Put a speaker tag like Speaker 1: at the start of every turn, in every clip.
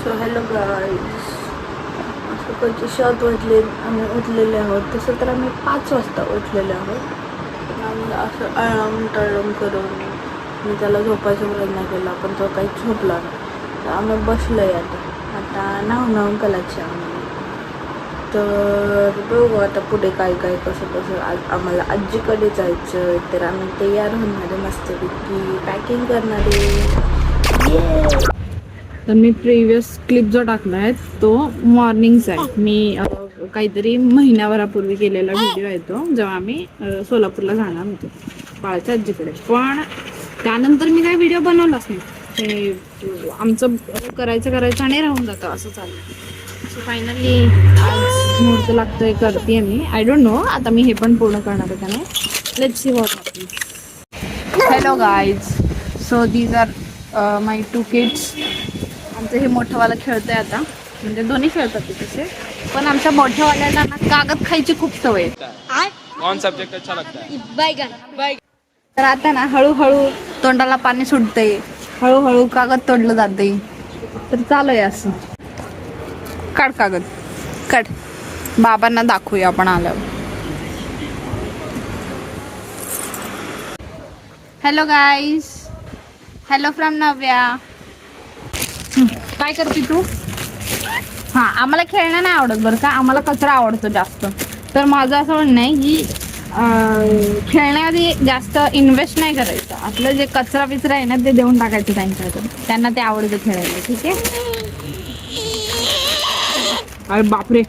Speaker 1: So hello guys, सकाळची 7 वाजले आम्ही उठलेले आहोत. तसं तर आम्ही 5 वाजता उठलेले आहोत. आम्ही असं अळम करून मी त्याला झोपायचा प्रयत्न केला, पण तो काही झोपला नाही. तर आम्ही बसलो आहे आता नाहून कलाची आम्ही. तर बघू आता पुढे काय कसं आज आम्हाला आजीकडे जायचं. तर आम्ही तयार होणार आहे, मस्तपैकी पॅकिंग करणार आहे. तर मी प्रिव्हियस क्लिप जो टाकला आहे तो मॉर्निंगचा आहे. मी काहीतरी महिन्याभरापूर्वी केलेला व्हिडिओ आहे तो, जेव्हा आम्ही सोलापूरला जाणार होतो बाळाच्या आजीकडे. पण त्यानंतर मी काही व्हिडिओ बनवलाच नाही. ते आमचं करायचं आणि राहून जातं असं चाललं. सो फायनली आज मुहूर्त लागतोय, करते मी. आय डोंट नो आता मी हे पण पूर्ण करणार आहे का नाही. Let's see what happens. Hello guys, so these are my 2 kids. आमचं हे मोठंवाला खेळतंय आता, म्हणजे दोन्ही खेळतात ते तसे. पण आमच्या मोठ्यावाल्याला ना कागद खायची खूप सवय आहे.
Speaker 2: कौन सब्जेक्ट अच्छा लगता है?
Speaker 1: बैगन. तर आता ना हळूहळू तोंडाला पाणी सुटतंय, हळूहळू कागद तोडलं जाते. तर चालू आहे असं. काढ कागद काढ, बाबांना दाखवूया आपण आल्यावर. हॅलो गाईज, हॅलो फ्रॉम नव्या. काय करते तू? हां, आम्हाला खेळणं नाही आवडत बरं का, आम्हाला कचरा आवडतो जास्त. तर माझं असं म्हणणं आहे की खेळण्याआधी जास्त इन्व्हेस्ट नाही करायचं. आपलं जे कचरा बिचरा आहे ना ते देऊन टाकायचं त्यांच्याकडे, त्यांना ते आवडतं खेळायला. ठीक आहे. अरे बापरे,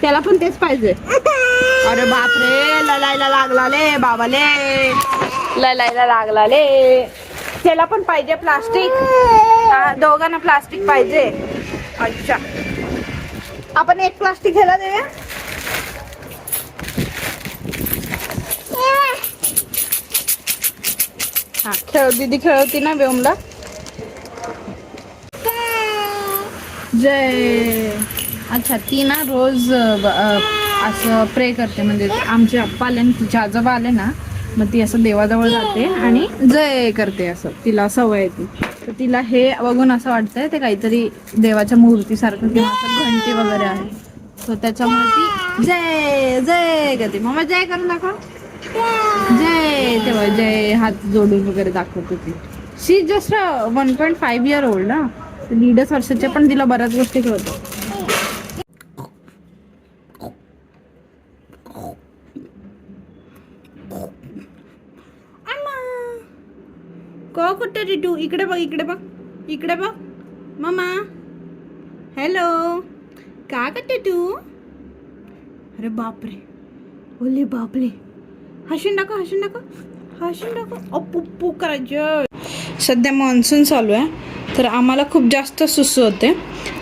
Speaker 1: त्याला पण तेच पाहिजे. अरे बापरे, ललायला लागला ले बाबाले, ललायला लागला ले. त्याला पण पाहिजे प्लास्टिक. दोघांना प्लास्टिक पाहिजे. अच्छा, आपण एक प्लास्टिक घ्यायला देऊया. हा, दीदी खेळवती ना बेमला. जय. अच्छा, ती ना रोज असं प्रे करते. म्हणजे आमचे आप्पा आले, तिचे आजोबा आले ना, मग ती असं देवाजवळ जाते आणि जय करते. असं तिला सवय आहे ती. तर तिला हे बघून असं वाटतंय ते काहीतरी देवाच्या मूर्तीसारखं किंवा असं घंटी वगैरे आहे. तर त्याच्यामुळे ती जय जय करते. मम्मा जय करून दाखव. जय, तेव्हा जय हात जोडून वगैरे दाखवते ती. शी जस्ट 1.5 year old ना, 1.5 वर्षाचे, पण तिला बऱ्याच गोष्टी कळतात. को कुठे रे तू? इकडे बघ, इकडे बघ, इकडे बघ. मम्मा हॅलो, का करते तू? अरे बापरे, ओले बापरे. हसून दाखव, हसून दाखव, हसून दाखव. पुप्पू करायचं. सध्या मान्सून चालू आहे, तर आम्हाला खूप जास्त सुसू होते.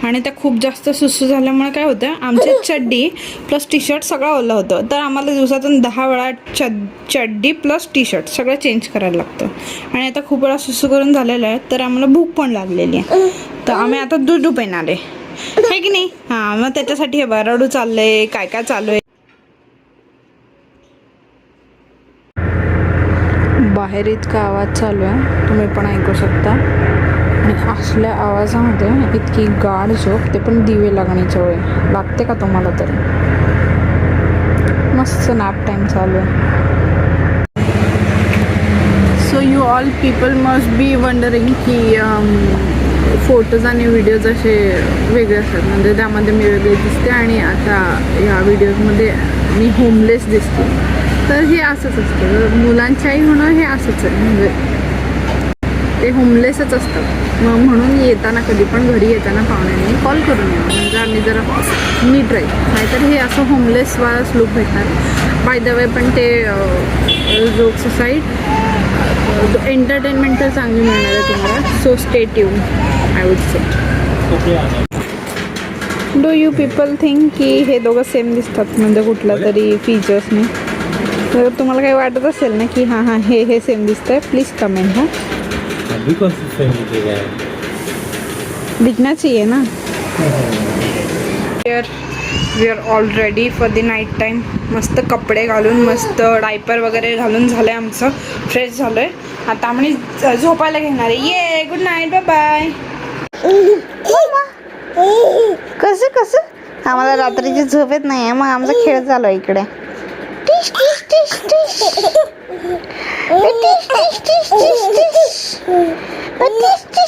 Speaker 1: आणि त्या खूप जास्त सुसू झाल्यामुळे काय होतं, आमची चड्डी प्लस टी शर्ट सगळं ओलं होतं. तर आम्हाला दिवसातून 10 वेळा चड्डी प्लस टी शर्ट सगळं चेंज करायला लागतं. आणि आता खूप वेळा सुसू करून झालेलं आहे, तर आम्हाला भूक पण लागलेली आहे. तर आम्ही आता दूध पेणार आहे की नाही. हां, मग त्याच्यासाठी हे रडू चाललंय, काय काय चालू आहे. बाहेर इतका आवाज चालू आहे, तुम्ही पण ऐकू शकता. आणि असल्या आवाजामध्ये इतकी गाढ झोप, ते पण दिवे लागण्याच्या वेळी लागते का तुम्हाला? तरी मस्त नॅप टाईम चालू आहे. So you all people must be wondering की फोटोज आणि व्हिडिओज असे वेगळे असतात. म्हणजे त्यामध्ये मी वेगळे दिसते आणि आता ह्या व्हिडिओजमध्ये मी होमलेस दिसते. तर हे असंच असतं, मुलांची आई होणं हे असंच आहे. म्हणजे ते होमलेसच असतात. मग म्हणून येताना कधी पण घरी येताना पाहुण्यांनी कॉल करून या, म्हणजे आम्ही जरा नीट राहील. नाहीतर हे असं होमलेस वालाच लुक भेटणार. बाय द वे, पण ते जोक्स साईड एंटरटेनमेंट तर चांगली मिळणार आहे तुम्हाला. So stay tune, I would say. Do you people think की हे दोघं सेम दिसतात, म्हणजे कुठल्या तरी फीचर्सने? जर तुम्हाला काही वाटत असेल ना की हां हे सेम दिसतंय, प्लीज कमेंट. हां, दिखना चाहिए ना. We are all ready for the night time. मस्त कपडे घालून, मस्त डायपर वगैरे घालून झालं आहे आमचं, फ्रेश झालो आहे. आता आम्ही झोपायला घेणार आहे. ये, गुड नाईट, बाय बाय.
Speaker 3: आम्हाला रात्रीची झोप येत नाही मग आमचा खेळ चालू आहे इकडे. टिश टिश टिश टिश टिश टिश टिश टिश टिश टिश टिश टिश